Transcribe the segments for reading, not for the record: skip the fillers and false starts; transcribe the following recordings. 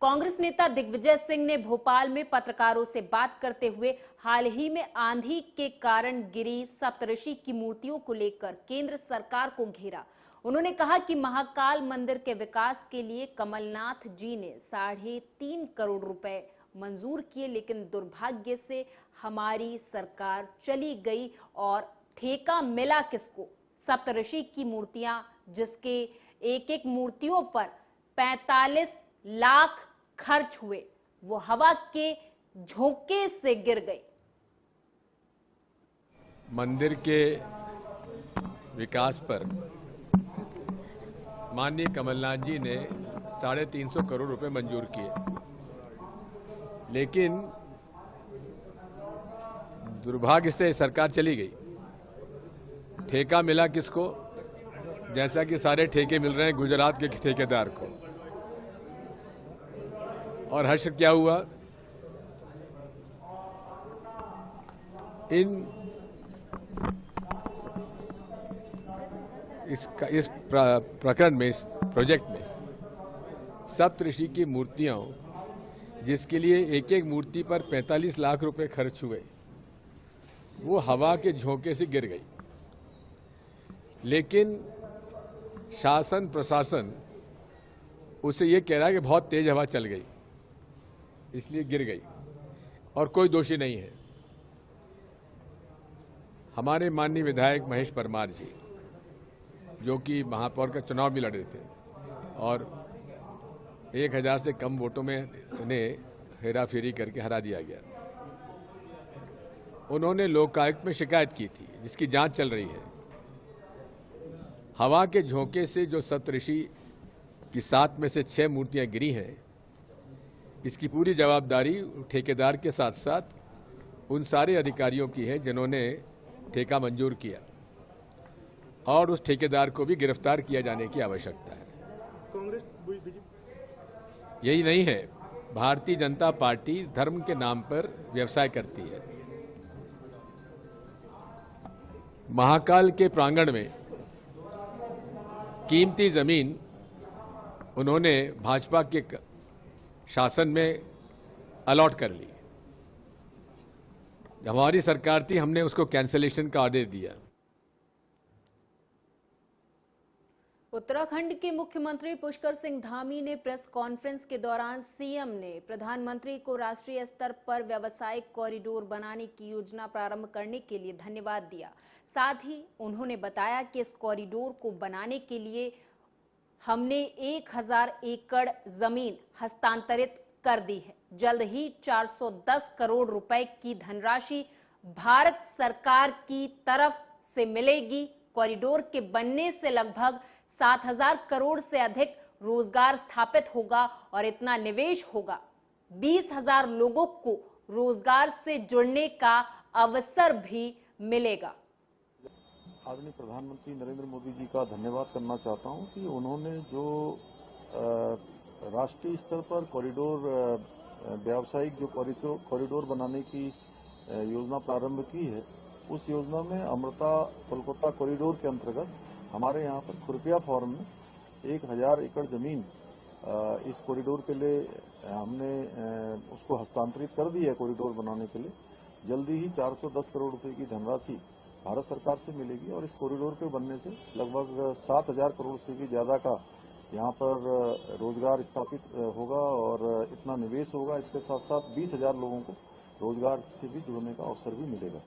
कांग्रेस नेता दिग्विजय सिंह ने भोपाल में पत्रकारों से बात करते हुए हाल ही में आंधी के कारण गिरी सप्तऋषि की मूर्तियों को लेकर केंद्र सरकार को घेरा। उन्होंने कहा कि महाकाल मंदिर के विकास के लिए कमलनाथ जी ने 3.5 करोड़ रुपए मंजूर किए, लेकिन दुर्भाग्य से हमारी सरकार चली गई और ठेका मिला किसको? सप्तऋषि की मूर्तियां, जिसके एक एक मूर्तियों पर 45 लाख खर्च हुए, वो हवा के झोंके से गिर गई। मंदिर के विकास पर माननीय कमलनाथ जी ने 350 करोड़ रुपए मंजूर किए, लेकिन दुर्भाग्य से सरकार चली गई। ठेका मिला किसको? जैसा कि सारे ठेके मिल रहे हैं गुजरात के ठेकेदार को। और हर्ष क्या हुआ? इस प्रकरण में, इस प्रोजेक्ट में सप्तऋषि की मूर्तियां, जिसके लिए एक एक मूर्ति पर 45 लाख रुपए खर्च हुए, वो हवा के झोंके से गिर गई। लेकिन शासन प्रशासन उसे ये कह रहा है कि बहुत तेज हवा चल गई इसलिए गिर गई, और कोई दोषी नहीं है। हमारे माननीय विधायक महेश परमार जी, जो कि महापौर का चुनाव भी लड़े थे और 1000 से कम वोटों में उन्हें हेराफेरी करके हरा दिया गया, उन्होंने लोकायुक्त में शिकायत की थी, जिसकी जांच चल रही है। हवा के झोंके से जो सप्तऋषि की 7 में से 6 मूर्तियां गिरी हैं, इसकी पूरी जवाबदारी ठेकेदार के साथ साथ उन सारे अधिकारियों की है जिन्होंने ठेका मंजूर किया, और उस ठेकेदार को भी गिरफ्तार किया जाने की आवश्यकता है। कांग्रेस यही नहीं है, भारतीय जनता पार्टी धर्म के नाम पर व्यवसाय करती है। महाकाल के प्रांगण में कीमती जमीन उन्होंने भाजपा के शासन में अलॉट कर ली। हमारी सरकार थी, हमने उसको कैंसलेशन का ऑर्डर दिया। उत्तराखंड के मुख्यमंत्री पुष्कर सिंह धामी ने प्रेस कॉन्फ्रेंस के दौरान सीएम ने प्रधानमंत्री को राष्ट्रीय स्तर पर व्यावसायिक कॉरिडोर बनाने की योजना प्रारंभ करने के लिए धन्यवाद दिया। साथ ही उन्होंने बताया कि इस कॉरिडोर को बनाने के लिए हमने 1000 एकड़ जमीन हस्तांतरित कर दी है। जल्द ही 410 करोड़ रुपए की धनराशि भारत सरकार की तरफ से मिलेगी। कॉरिडोर के बनने से लगभग 7000 करोड़ से अधिक रोजगार स्थापित होगा और इतना निवेश होगा, 20,000 लोगों को रोजगार से जुड़ने का अवसर भी मिलेगा। आदरणीय प्रधानमंत्री नरेंद्र मोदी जी का धन्यवाद करना चाहता हूं कि उन्होंने जो राष्ट्रीय स्तर पर कॉरिडोर, व्यावसायिक जो कॉरिडोर बनाने की योजना प्रारंभ की है, उस योजना में अमृता कोलकाता कॉरिडोर के अंतर्गत हमारे यहाँ पर खुरपिया फॉर्म में 1000 एकड़ जमीन इस कॉरिडोर के लिए हमने उसको हस्तांतरित कर दी है कॉरिडोर बनाने के लिए। जल्दी ही 410 करोड़ रुपए की धनराशि भारत सरकार से मिलेगी और इस कॉरिडोर के बनने से लगभग 7000 करोड़ से भी ज्यादा का यहाँ पर रोजगार स्थापित होगा और इतना निवेश होगा। इसके साथ साथ 20,000 लोगों को रोजगार से भी जुड़ने का अवसर भी मिलेगा।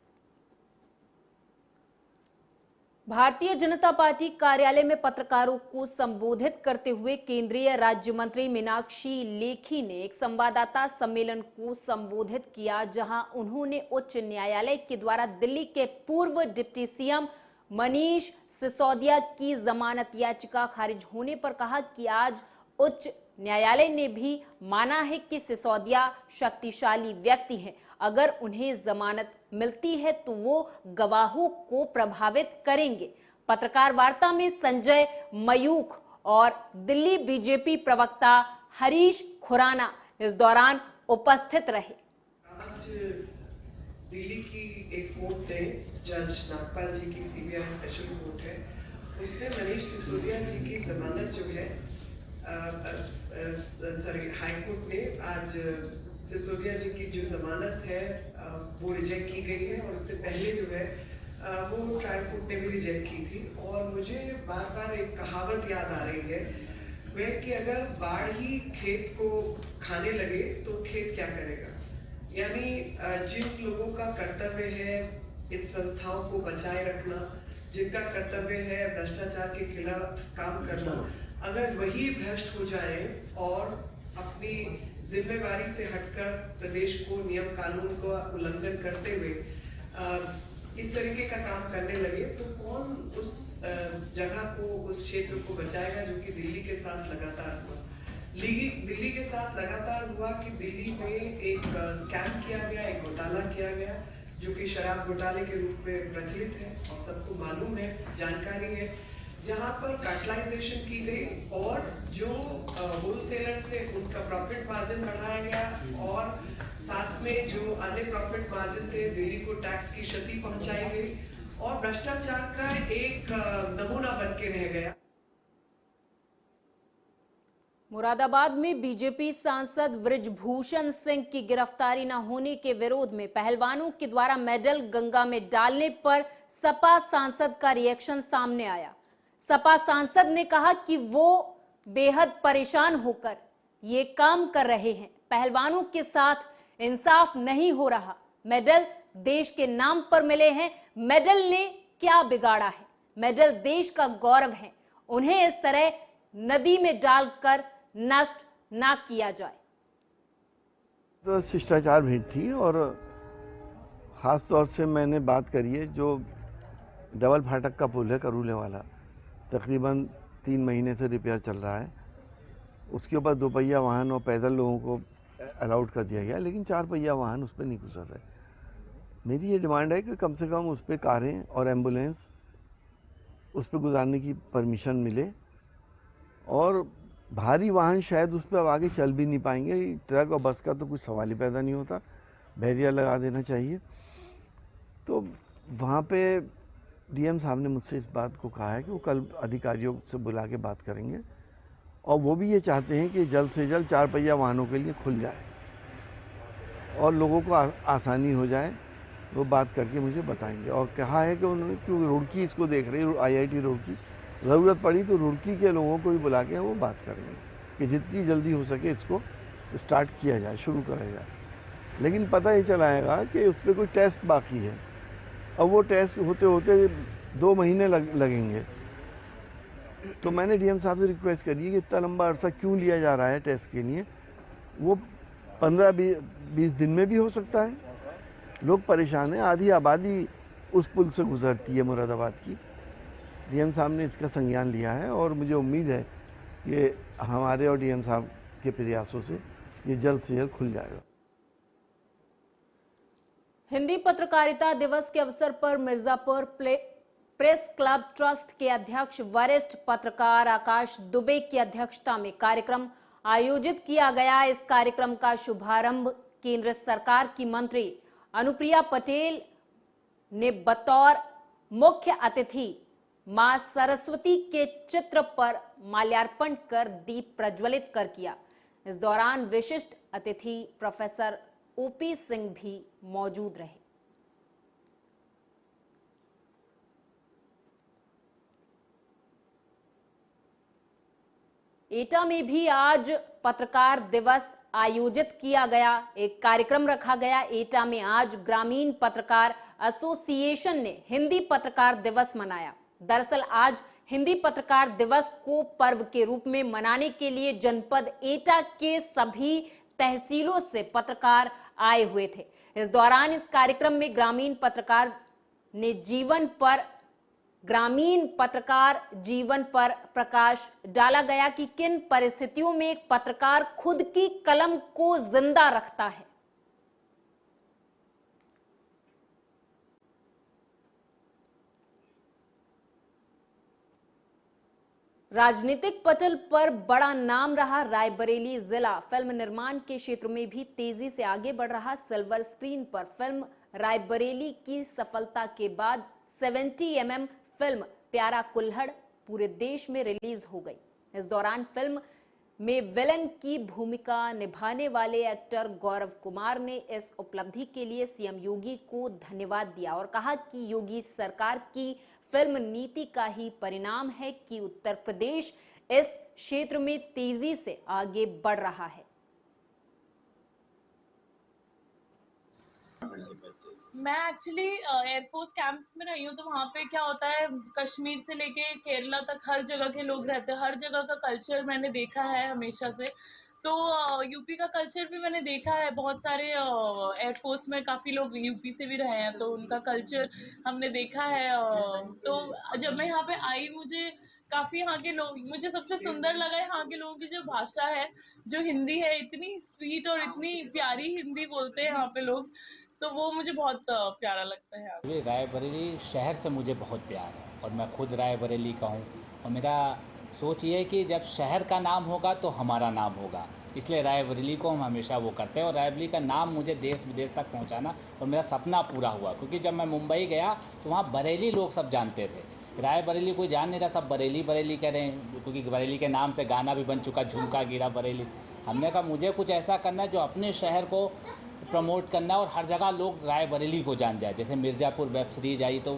भारतीय जनता पार्टी कार्यालय में पत्रकारों को संबोधित करते हुए केंद्रीय राज्य मंत्री मीनाक्षी लेखी ने एक संवाददाता सम्मेलन को संबोधित किया, जहां उन्होंने उच्च न्यायालय के द्वारा दिल्ली के पूर्व डिप्टी सीएम मनीष सिसोदिया की जमानत याचिका खारिज होने पर कहा कि आज उच्च न्यायालय ने भी माना है कि सिसोदिया शक्तिशाली व्यक्ति हैं। अगर उन्हें जमानत मिलती है तो वो गवाहों को प्रभावित करेंगे। पत्रकार वार्ता में संजय मयूख और दिल्ली बीजेपी प्रवक्ता हरीश खुराना इस दौरान उपस्थित रहे। आज दिल्ली की एक कोर्ट ने, जज नागपाल जी की सीबीआई स्पेशल कोर्ट है, उसने मनीष सिसोदिया जी की जमानत जो है हाईकोर्ट ने आज सिसोदिया जी की जो जमानत है वो रिजेक्ट की गई है, और इससे पहले जो है वो ट्रायल कोर्ट ने भी रिजेक्ट की थी। और मुझे बार बार एक कहावत याद आ रही है, वह कि अगर बाढ़ ही खेत को खाने लगे तो खेत क्या करेगा। यानी जिन लोगों का कर्तव्य है इन संस्थाओं को बचाए रखना, जिनका कर्तव्य है भ्रष्टाचार के खिलाफ काम करना, अगर वही भ्रष्ट हो जाए और अपनी जिम्मेवारी से हटकर प्रदेश को नियम कानून का उल्लंघन करते हुए इस तरीके का काम करने लगे, तो कौन उस जगह को, उस क्षेत्र को बचाएगा जो कि दिल्ली के साथ लगातार हुआ। दिल्ली के साथ लगातार हुआ कि दिल्ली में एक स्कैम किया गया, एक घोटाला किया गया जो कि शराब घोटाले के रूप में प्रचलित है और सबको मालूम है, जानकारी है, जहां पर कैटलाइजेशन की गई और जो होलसेलर्स थे उनका प्रॉफिट मार्जिन बढ़ाया गया, और साथ में जो अन्य प्रॉफिट मार्जिन थे दिल्ली को टैक्स की क्षति पहुंचाई गई और भ्रष्टाचार का एक नमूना बन के रह गया। मुरादाबाद में बीजेपी सांसद बृजभूषण सिंह की गिरफ्तारी न होने के विरोध में पहलवानों के द्वारा मेडल गंगा में डालने पर सपा सांसद का रिएक्शन सामने आया। सपा सांसद ने कहा कि वो बेहद परेशान होकर ये काम कर रहे हैं, पहलवानों के साथ इंसाफ नहीं हो रहा, मेडल देश के नाम पर मिले हैं, मेडल ने क्या बिगाड़ा है, मेडल देश का गौरव है, उन्हें इस तरह नदी में डालकर नष्ट ना किया जाए। तो शिष्टाचार भेंट थी और ख़ास तौर से मैंने बात करी है जो डबल फाटक का पुल है करूले वाला, तकरीबन 3 महीने से रिपेयर चल रहा है। उसके ऊपर 2 पहिया वाहन और पैदल लोगों को अलाउड कर दिया गया, लेकिन 4 पहिया वाहन उस पर नहीं गुजर रहे। मेरी ये डिमांड है कि कम से कम उस पर कारें और एम्बुलेंस उस पर गुजारने की परमिशन मिले, और भारी वाहन शायद उस पर अब आगे चल भी नहीं पाएंगे। ट्रक और बस का तो कुछ सवाल ही पैदा नहीं होता, बैरियर लगा देना चाहिए। तो वहाँ पे डीएम साहब ने मुझसे इस बात को कहा है कि वो कल अधिकारियों से बुला के बात करेंगे, और वो भी ये चाहते हैं कि जल्द से जल्द 4 पहिया वाहनों के लिए खुल जाए और लोगों को आसानी हो जाए। वो बात करके मुझे बताएंगे। और कहा है कि उन्होंने, क्योंकि रुड़की इसको देख रही है, IIT रुड़की, ज़रूरत पड़ी तो रुड़की के लोगों को भी बुला के वो बात करेंगे कि जितनी जल्दी हो सके इसको स्टार्ट किया जाए, शुरू करा जाए। लेकिन पता ही चलाएगा कि उस पर कोई टेस्ट बाकी है, अब वो टेस्ट होते होते 2 महीने लगेंगे। तो मैंने डीएम साहब से रिक्वेस्ट करी है कि इतना लंबा अरसा क्यों लिया जा रहा है टेस्ट के लिए। वो 15-20 दिन में भी हो सकता है। लोग परेशान हैं, आधी आबादी उस पुल से गुजरती है मुरादाबाद की। डीएम साहब ने इसका संज्ञान लिया है और मुझे उम्मीद है कि हमारे और डीएम साहब के प्रयासों से ये जल्द से जल्द खुल जाएगा। हिंदी पत्रकारिता दिवस के अवसर पर मिर्जापुर प्रेस क्लब ट्रस्ट के अध्यक्ष वरिष्ठ पत्रकार आकाश दुबे की अध्यक्षता में कार्यक्रम आयोजित किया गया। इस कार्यक्रम का शुभारंभ केंद्र सरकार की मंत्री अनुप्रिया पटेल ने बतौर मुख्य अतिथि मां सरस्वती के चित्र पर माल्यार्पण कर दीप प्रज्वलित कर किया। इस दौरान विशिष्ट अतिथि प्रोफेसर ओपी सिंह भी मौजूद रहे। एटा में भी आज पत्रकार दिवस आयोजित किया गया, एक कार्यक्रम रखा गया। एटा में आज ग्रामीण पत्रकार एसोसिएशन ने हिंदी पत्रकार दिवस मनाया। दरअसल आज हिंदी पत्रकार दिवस को पर्व के रूप में मनाने के लिए जनपद एटा के सभी तहसीलों से पत्रकार आए हुए थे। इस दौरान इस कार्यक्रम में ग्रामीण पत्रकार जीवन पर प्रकाश डाला गया कि किन परिस्थितियों में एक पत्रकार खुद की कलम को जिंदा रखता है। राजनीतिक पटल पर बड़ा नाम रहा रायबरेली जिला। फिल्म निर्माण के क्षेत्र में भी तेजी से आगे बढ़ रहा। सिल्वर स्क्रीन पर फिल्म रायबरेली की सफलता के बाद 70 फिल्म प्यारा कुल्हड़ पूरे देश में रिलीज हो गई। इस दौरान फिल्म में विलन की भूमिका निभाने वाले एक्टर गौरव कुमार ने इस उपलब्धि के लिए सीएम योगी को धन्यवाद दिया और कहा कि योगी सरकार की फिल्म नीति का ही परिणाम है कि उत्तर प्रदेश इस क्षेत्र में तेजी से आगे बढ़ रहा है। मैं एक्चुअली एयरफोर्स कैंप्स में रही हूँ, तो वहाँ पे क्या होता है, कश्मीर से लेके केरला तक हर जगह के लोग रहते हैं, हर जगह का कल्चर मैंने देखा है हमेशा से। तो यूपी का कल्चर भी मैंने देखा है, बहुत सारे एयरफोर्स में काफ़ी लोग यूपी से भी रहे हैं, तो उनका कल्चर हमने देखा है। तो जब मैं यहाँ पे आई, मुझे काफ़ी यहाँ के लोग, मुझे सबसे सुंदर लगा यहाँ के लोगों की जो भाषा है, जो हिंदी है, इतनी स्वीट और इतनी प्यारी हिंदी बोलते हैं यहाँ पे लोग, तो वो मुझे बहुत प्यारा लगता है। ये रायबरेली शहर से मुझे बहुत प्यार है और मैं खुद रायबरेली का हूँ और मेरा सोच ये है कि जब शहर का नाम होगा तो हमारा नाम होगा, इसलिए रायबरेली को हम हमेशा वो करते हैं और रायबरेली का नाम मुझे देश विदेश तक पहुँचाना और मेरा सपना पूरा हुआ, क्योंकि जब मैं मुंबई गया तो वहाँ बरेली लोग सब जानते थे, रायबरेली कोई जान नहीं रहा, सब बरेली बरेली कह रहे हैं, क्योंकि बरेली के नाम से गाना भी बन चुका, झुमका गिरा बरेली। हमने कहा मुझे कुछ ऐसा करना है जो अपने शहर को प्रमोट करना और हर जगह लोग रायबरेली को जान जाए। जैसे मिर्ज़ापुर वेब सीरीज आई तो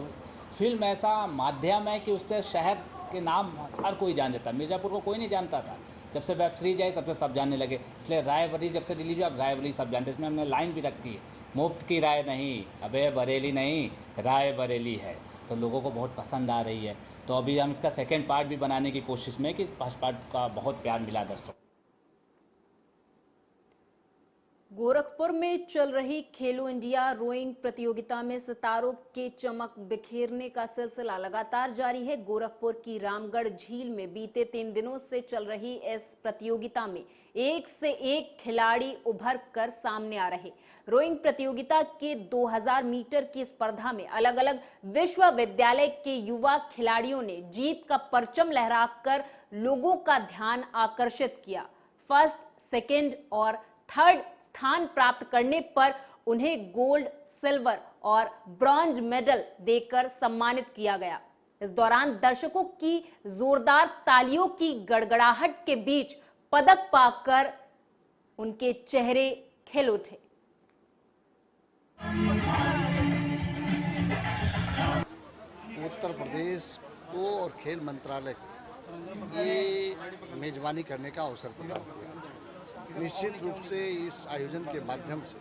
फिल्म ऐसा माध्यम है कि उससे शहर के नाम हर कोई जान जाता। मिर्ज़ापुर को कोई नहीं जानता था, जब से वेब सीरीज आई तब से सब जानने लगे, इसलिए रायबरेली जब से रिलीज हुआ अब रायबरेली सब जानते हैं। इसमें हमने लाइन भी रखी है, मुफ्त की राय नहीं, अबे बरेली नहीं, रायबरेली है, तो लोगों को बहुत पसंद आ रही है। तो अभी हम इसका सेकेंड पार्ट भी बनाने की कोशिश में, कि फर्स्ट पार्ट का बहुत प्यार मिला दर्शकों। गोरखपुर में चल रही खेलो इंडिया रोइंग प्रतियोगिता में सितारों के चमक बिखेरने का सिलसिला लगातार जारी है। गोरखपुर की रामगढ़ झील में बीते 3 दिनों से चल रही इस प्रतियोगिता में एक से एक खिलाड़ी उभर कर सामने आ रहे। रोइंग प्रतियोगिता के 2000 मीटर की स्पर्धा में अलग अलग विश्वविद्यालय के युवा खिलाड़ियों ने जीत का परचम लहराकर लोगों का ध्यान आकर्षित किया। फर्स्ट, सेकेंड और थर्ड स्थान प्राप्त करने पर उन्हें गोल्ड, सिल्वर और ब्रॉन्ज मेडल देकर सम्मानित किया गया। इस दौरान दर्शकों की जोरदार तालियों की गड़गड़ाहट के बीच पदक पाकर उनके चेहरे खिल उठे। उत्तर प्रदेश को और खेल मंत्रालय को ये मेजबानी करने का अवसर प्रदान किया। निश्चित रूप से इस आयोजन के माध्यम से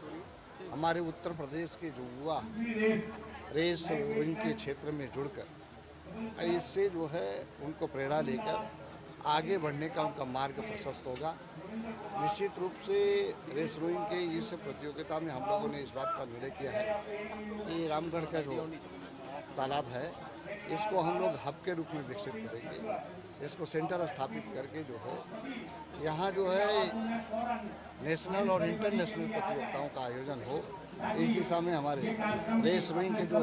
हमारे उत्तर प्रदेश के जो युवा रेस रोइंग के क्षेत्र में जुड़कर इससे जो है उनको प्रेरणा लेकर आगे बढ़ने का उनका मार्ग प्रशस्त होगा। निश्चित रूप से रेस रोइंग के इस प्रतियोगिता में हम लोगों ने इस बात का निर्णय किया है कि रामगढ़ का जो तालाब है इसको हम लोग हब के रूप में विकसित करेंगे, इसको सेंटर स्थापित करके जो है यहाँ जो है नेशनल और इंटरनेशनल प्रतियोगिताओं का आयोजन हो, इस दिशा में हमारे रेस रोइंग के जो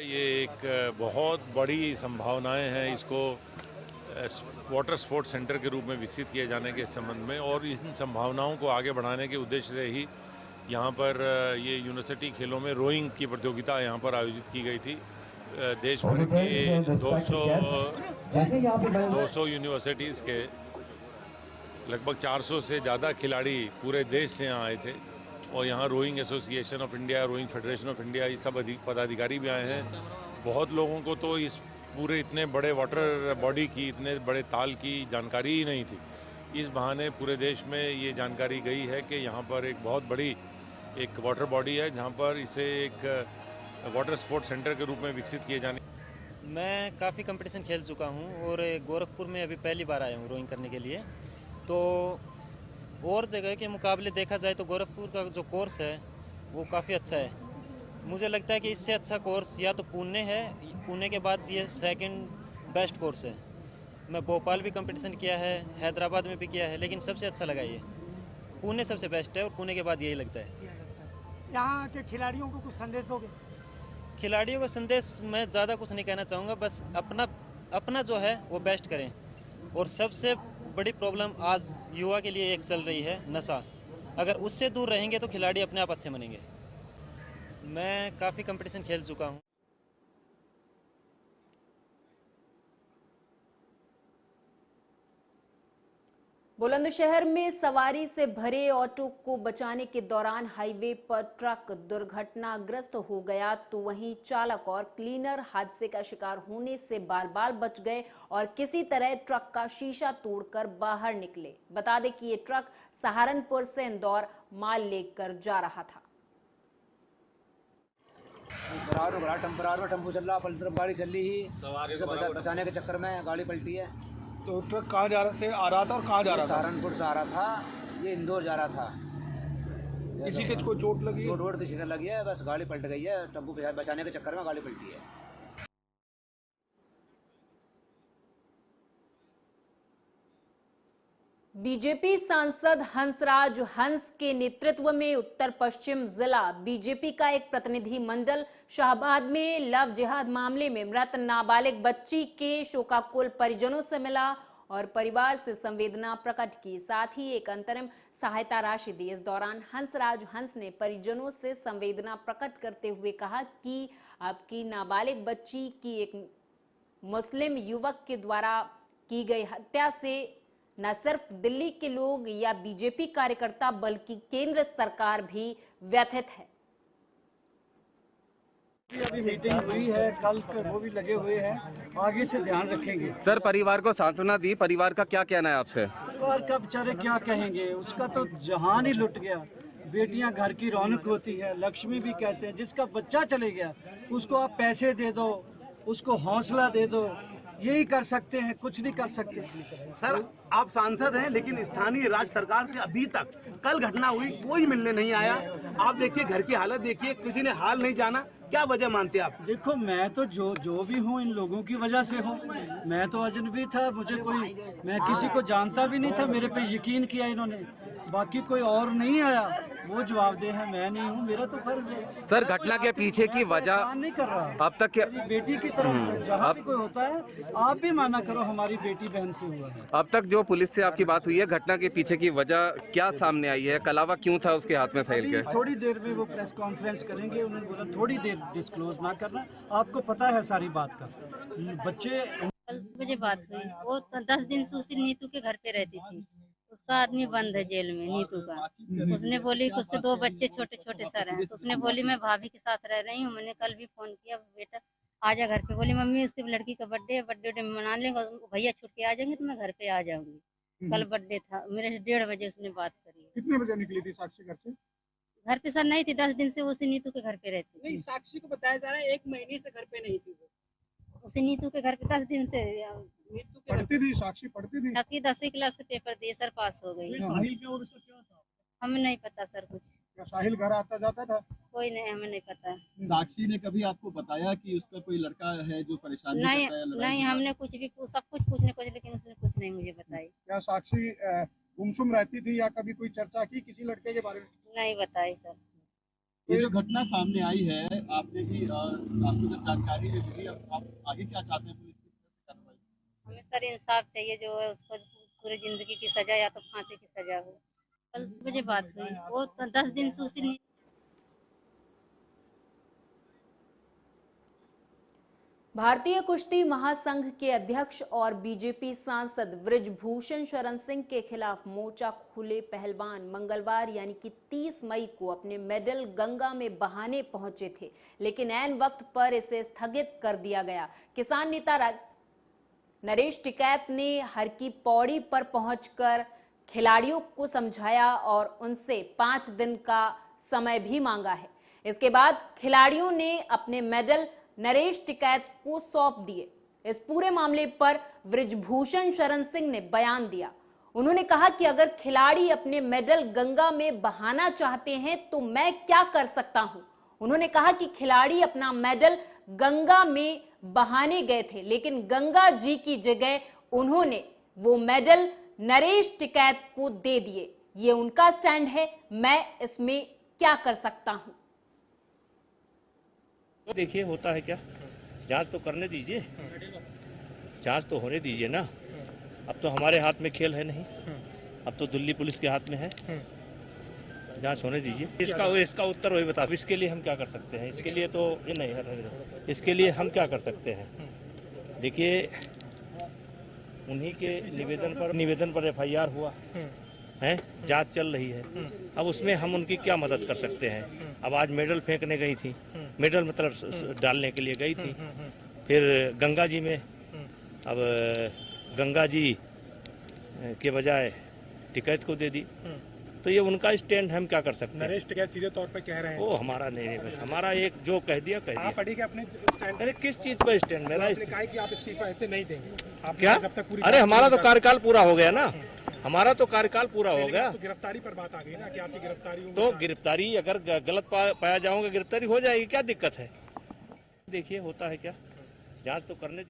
ये एक बहुत बड़ी संभावनाएं हैं इसको वाटर स्पोर्ट्स सेंटर के रूप में विकसित किए जाने के संबंध में, और इन संभावनाओं को आगे बढ़ाने के उद्देश्य से ही यहाँ पर ये यूनिवर्सिटी खेलों में रोइंग की प्रतियोगिता यहाँ पर आयोजित की गई थी। देश भर के 200 यूनिवर्सिटीज़ के लगभग 400 से ज़्यादा खिलाड़ी पूरे देश से यहाँ आए थे, और यहाँ rowing association of India, rowing federation of India, ये सब पदाधिकारी भी आए हैं। बहुत लोगों को तो इस पूरे इतने बड़े वाटर बॉडी की, इतने बड़े ताल की जानकारी ही नहीं थी। इस बहाने पूरे देश में ये जानकारी गई है कि यहाँ पर एक बहुत बड़ी एक वाटर बॉडी है, जहाँ पर इसे एक वाटर स्पोर्ट्स सेंटर के रूप में विकसित किए जाने। मैं काफ़ी कंपटीशन खेल चुका हूँ और गोरखपुर में अभी पहली बार आया हूँ रोइंग करने के लिए। तो और जगह के मुकाबले देखा जाए तो गोरखपुर का जो कोर्स है वो काफ़ी अच्छा है। मुझे लगता है कि इससे अच्छा कोर्स या तो पुणे है, पुणे के बाद ये सेकंड बेस्ट कोर्स है। मैं भोपाल भी कंपटीशन किया है, हैदराबाद में भी किया है, लेकिन सबसे अच्छा लगा ये पुणे सबसे बेस्ट है और पुणे के बाद यही लगता है। यहाँ के खिलाड़ियों को कुछ संदेश दोगे? खिलाड़ियों का संदेश मैं ज़्यादा कुछ नहीं कहना चाहूँगा, बस अपना जो है वो बेस्ट करें। और सबसे बड़ी प्रॉब्लम आज युवा के लिए एक चल रही है नशा, अगर उससे दूर रहेंगे तो खिलाड़ी अपने आप अच्छे बनेंगे। मैं काफ़ी कंपटीशन खेल चुका हूँ। बुलंदशहर में सवारी से भरे ऑटो को बचाने के दौरान हाईवे पर ट्रक दुर्घटनाग्रस्त हो गया, तो वहीं चालक और क्लीनर हादसे का शिकार होने से बाल-बाल बच गए और किसी तरह ट्रक का शीशा तोड़कर बाहर निकले। बता दें कि ये ट्रक सहारनपुर से इंदौर माल लेकर जा रहा था। टेम्पो चल रहा, पलटी तरफ गाड़ी चल रही है, बचाने के चक्कर में गाड़ी पलटी है। तो ट्रक कहाँ जा रहा से आ रहा था और कहाँ जा रहा था? सहारनपुर से आ रहा था, ये इंदौर जा रहा था। किसी के कोई चोट लगी है? रोड किसी तरह लगी है, बस गाड़ी पलट गई है। टेम्पो बचाने के चक्कर में गाड़ी पलटी है। बीजेपी सांसद हंसराज हंस के नेतृत्व में उत्तर पश्चिम जिला बीजेपी का एक प्रतिनिधि मंडल शाहबाद में लव जिहाद मामले में मृत नाबालिग बच्ची के शोकाकुल परिजनों से मिला और परिवार से संवेदना प्रकट की, साथ ही एक अंतरिम सहायता राशि दी। इस दौरान हंसराज हंस ने परिजनों से संवेदना प्रकट करते हुए कहा कि आपकी नाबालिग बच्ची की एक मुस्लिम युवक के द्वारा की गई हत्या से न सिर्फ दिल्ली के लोग या बीजेपी कार्यकर्ता बल्कि केंद्र सरकार भी व्यथित है। अभी मीटिंग हुई है, कल वो भी लगे हुए हैं, आगे से ध्यान रखेंगे। सर, परिवार को सांत्वना दी, परिवार का क्या कहना है आपसे? परिवार का बेचारे क्या कहेंगे, उसका तो जहान ही लुट गया। बेटियां घर की रौनक होती है, लक्ष्मी भी कहते हैं। जिसका बच्चा चले गया उसको आप पैसे दे दो, उसको हौसला दे दो, यही कर सकते हैं, कुछ नहीं कर सकते। सर, आप सांसद हैं लेकिन स्थानीय राज्य सरकार से अभी तक, कल घटना हुई, कोई मिलने नहीं आया। आप देखिए घर की हालत देखिए, किसी ने हाल नहीं जाना। क्या वजह मानते हैं आप? देखो, मैं तो जो भी हूँ इन लोगों की वजह से हूँ। मैं तो अजनबी था, मैं किसी को जानता भी नहीं था, मेरे पे यकीन किया इन्होंने। बाकी कोई और नहीं आया, वो जवाबदेह है, मैं नहीं हूँ, मेरा तो फर्ज है। सर, घटना के पीछे की वजह नहीं कर रहा अब तक बेटी की तरफ जहाँ भी कोई होता है, आप भी माना करो हमारी बेटी बहन से हुआ है। अब तक जो पुलिस से आपकी बात हुई है, घटना के पीछे की वजह क्या सामने आई है? कलावा क्यों था उसके हाथ में सहेल के? थोड़ी देर में वो प्रेस कॉन्फ्रेंस करेंगे, उन्होंने बोला थोड़ी देर डिस्क्लोज ना करना, आपको पता है सारी बात का। बच्चे कल मुझे बात हुई, वो 10 दिन से उसी नीतू के घर पे रहती थी। उसका आदमी बंद है जेल में, नीतू का। उसने बोली कि उसके 2 बच्चे छोटे छोटे सर हैं, तो उसने बोली मैं भाभी के साथ रह रही हूँ। मैंने कल भी फोन किया, बेटा आजा घर पे। बोली मम्मी उसकी लड़की का बर्थडे है, बर्थडे मना लेंगे, भैया छुट के आ जाएंगे तो मैं घर पे आ जाऊंगी। कल बर्थडे था मेरे, 1:30 बजे उसने बात करी। कितने बजे निकली थी साक्षी घर से? घर पे सर नहीं थी, 10 दिन से उसी नीतू के घर पे रहती थी। नहीं, साक्षी को बताया जा रहा है 1 महीने से घर पे नहीं थी। उसी नीतू के घर पे 10 दिन से पढ़ती थी, साक्षी पढ़ती थी। 10वीं क्लास से पेपर दिए सर, पास हो गई। साहिल क्या और इसका क्या था? हमें नहीं पता सर कुछ। क्या साहिल घर आता जाता था? कोई नहीं, हमें नहीं पता। साक्षी ने कभी आपको बताया कि उसका कोई लड़का है जो परेशानी नहीं, करता है? नहीं, हमने कुछ भी सब कुछ पूछने को, लेकिन उसने कुछ नहीं मुझे बताई। क्या साक्षी गुमसुम रहती थी या कभी कोई चर्चा की किसी लड़के के बारे में? नहीं बताई सर। ये जो घटना सामने आई है, आपने भी आपको जब जानकारी मिली, अब आप आगे क्या चाहते हैं? पुलिस किस तरह से कार्रवाई? हमें सर इंसाफ चाहिए, जो है उसको पूरी जिंदगी की सजा या तो फांसी की सजा हो। कल मुझे बात हुई, वो 10 दिन से उसी। भारतीय कुश्ती महासंघ के अध्यक्ष और बीजेपी सांसद बृजभूषण शरण सिंह के खिलाफ मोर्चा खोले पहलवान मंगलवार यानी कि 30 मई को अपने मेडल गंगा में बहाने पहुंचे थे, लेकिन ऐन वक्त पर इसे स्थगित कर दिया गया। किसान नेता नरेश टिकैत ने हर की पौड़ी पर पहुंचकर खिलाड़ियों को समझाया और उनसे 5 दिन का समय भी मांगा है। इसके बाद खिलाड़ियों ने अपने मेडल नरेश टिकैत को सौंप दिए। इस पूरे मामले पर बृजभूषण शरण सिंह ने बयान दिया। उन्होंने कहा कि अगर खिलाड़ी अपने मेडल गंगा में बहाना चाहते हैं तो मैं क्या कर सकता हूं। उन्होंने कहा कि खिलाड़ी अपना मेडल गंगा में बहाने गए थे, लेकिन गंगा जी की जगह उन्होंने वो मेडल नरेश टिकैत को दे दिए। ये उनका स्टैंड है, मैं इसमें क्या कर सकता हूं। तो देखिए होता है क्या, जांच तो करने दीजिए, जांच तो होने दीजिए ना। अब तो हमारे हाथ में खेल है नहीं, अब तो दिल्ली पुलिस के हाथ में है। जांच होने दीजिए, इसका उत्तर वही बता। इसके लिए हम क्या कर सकते हैं? इसके लिए तो ये नहीं है, इसके लिए हम क्या कर सकते हैं? देखिए उन्हीं के निवेदन पर FIR हुआ है, जांच चल रही है। अब उसमें हम उनकी क्या मदद कर सकते हैं। अब आज मेडल फेंकने गई थी, मेडल मतलब डालने के लिए गई थी, फिर गंगा जी में, अब गंगा जी के बजाय टिकट को दे दी, तो ये उनका स्टैंड, हम क्या कर सकते हैं। नरेश टिकैत सीधे तौर पे कह रहे हैं वो हमारा नहीं, बस हमारा एक जो कह दिया आप अड़ी अपने स्टैंड। अरे किस चीज पर स्टैंड मेरा? आपने कहा कि आप इस्तीफा ऐसे नहीं देंगे। आप क्या? जब तक पूरी अरे हमारा तो कार्यकाल पूरा हो गया ना, हमारा तो कार्यकाल पूरा हो गया। तो गिरफ्तारी पर बात आ गई ना कि आपकी गिरफ्तारी होगी। तो गिरफ्तारी अगर गलत पाया जाऊंगा, गिरफ्तारी हो जाएगी, क्या दिक्कत है। देखिए होता है क्या, जांच तो करने।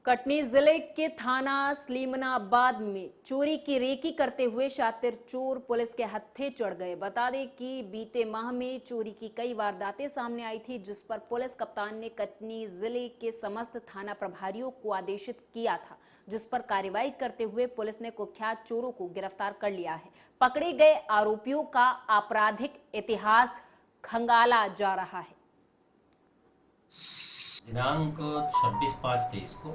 कटनी जिले के थाना सलीमनाबाद में चोरी की रेकी करते हुए शातिर चोर पुलिस के हत्थे चढ़ गए। बता दें कि बीते माह में चोरी की कई वारदातें सामने आई थी, जिस पर पुलिस कप्तान ने कटनी जिले के समस्त थाना प्रभारियों को आदेशित किया था, जिस पर कार्रवाई करते हुए पुलिस ने कुख्यात चोरों को गिरफ्तार कर लिया है। पकड़े गए आरोपियों का आपराधिक इतिहास खंगाला जा रहा है। दिनांक 26/5/23 को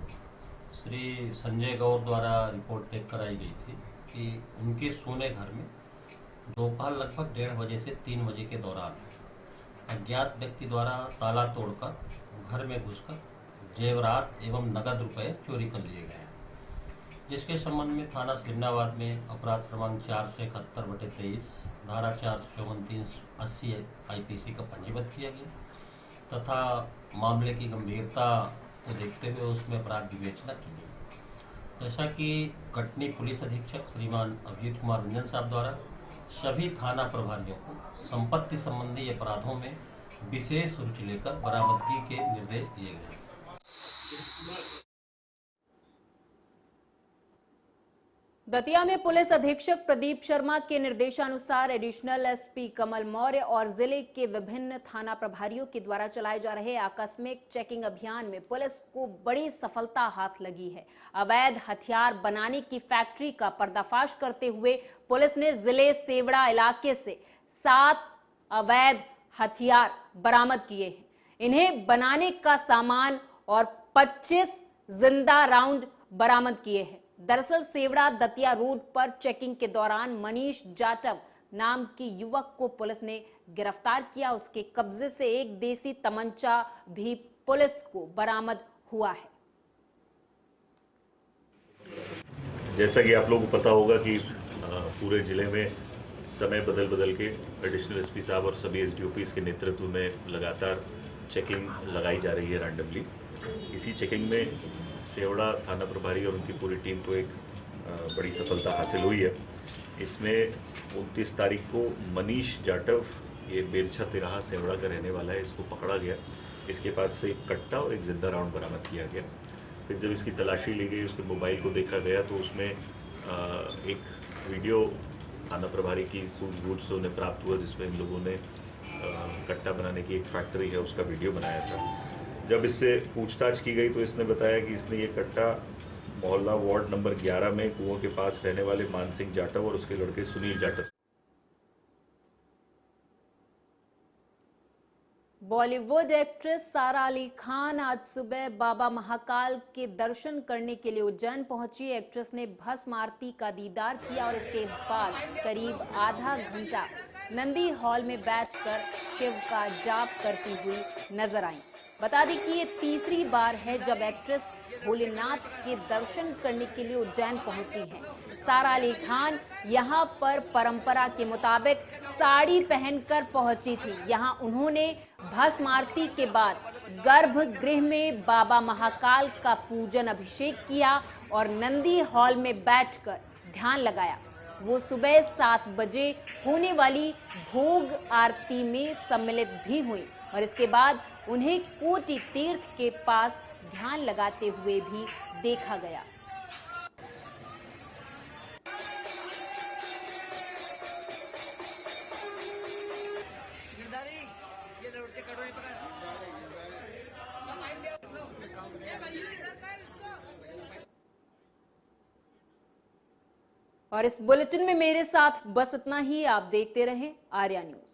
श्री संजय गौर द्वारा रिपोर्ट टेक कराई गई थी कि उनके सोने घर में दोपहर लगभग 1:30 बजे से 3 बजे के दौरान अज्ञात व्यक्ति द्वारा ताला तोड़कर घर में घुसकर जेवरात एवं नगद रुपए चोरी कर लिए गए, जिसके संबंध में थाना सलीमनाबाद में अपराध क्रमांक 471/23 धारा 454-380 IPC का पंजीबद्ध किया गया तथा मामले की गंभीरता को देखते हुए उसमें अपराध विवेचना की गई। जैसा कि कटनी पुलिस अधीक्षक श्रीमान अभिजीत कुमार रंजन साहब द्वारा सभी थाना प्रभारियों को संपत्ति संबंधी अपराधों में विशेष रुचि लेकर बरामदगी के निर्देश दिए गए। दतिया में पुलिस अधीक्षक प्रदीप शर्मा के निर्देशानुसार एडिशनल SP कमल मौर्य और जिले के विभिन्न थाना प्रभारियों के द्वारा चलाए जा रहे आकस्मिक चेकिंग अभियान में पुलिस को बड़ी सफलता हाथ लगी है। अवैध हथियार बनाने की फैक्ट्री का पर्दाफाश करते हुए पुलिस ने जिले सेवड़ा इलाके से 7 अवैध हथियार बरामद किए हैं। इन्हें बनाने का सामान और 25 जिंदा राउंड बरामद किए हैं। दरअसल सेवड़ा दतिया रोड पर चेकिंग के दौरान मनीष जाटव नाम के युवक को पुलिस ने गिरफ्तार किया। उसके कब्जे से एक देसी तमंचा भी पुलिस को बरामद हुआ है। जैसा कि आप लोगों को पता होगा कि पूरे जिले में समय बदल के एडिशनल SP साहब और सभी SDOPs के नेतृत्व में लगातार चेकिंग लगाई जा रही है रैंडमली। इसी चेकिंग में सेवड़ा थाना प्रभारी और उनकी पूरी टीम को एक बड़ी सफलता हासिल हुई है। इसमें 29 तारीख को मनीष जाटव, ये बेरछा तिराहा सेवड़ा का रहने वाला है, इसको पकड़ा गया। इसके पास से एक कट्टा और एक जिंदा राउंड बरामद किया गया। फिर जब इसकी तलाशी ली गई, उसके मोबाइल को देखा गया तो उसमें एक वीडियो थाना प्रभारी की सूझबूझ से उन्हें प्राप्त हुआ, जिसमें इन लोगों ने कट्टा बनाने की एक फैक्ट्री है उसका वीडियो बनाया था। जब इससे पूछताछ की गई तो इसने बताया कि इसने ये कट्टा मोहल्ला वार्ड नंबर 11 में कुओं के पास रहने वाले मान सिंह जाटव और उसके लड़के सुनील जाटव। बॉलीवुड एक्ट्रेस सारा अली खान आज सुबह बाबा महाकाल के दर्शन करने के लिए उज्जैन पहुंची। एक्ट्रेस ने भस्म आरती का दीदार किया और इसके बाद करीब आधा घंटा नंदी हॉल में बैठकर शिव का जाप करती हुई नजर आई। बता दें कि ये तीसरी बार है जब एक्ट्रेस भोलेनाथ के दर्शन करने के लिए उज्जैन पहुंची हैं। सारा अली खान यहां पर परंपरा के मुताबिक साड़ी पहनकर पहुंची थी। यहां उन्होंने भस्म आरती के बाद गर्भगृह में बाबा महाकाल का पूजन अभिषेक किया और नंदी हॉल में बैठकर ध्यान लगाया। वो सुबह 7 बजे होने वाली भोग आरती में सम्मिलित भी हुई और इसके बाद उन्हें कोटि तीर्थ के पास ध्यान लगाते हुए भी देखा गया। और इस बुलेटिन में मेरे साथ बस इतना ही। आप देखते रहें आर्या न्यूज।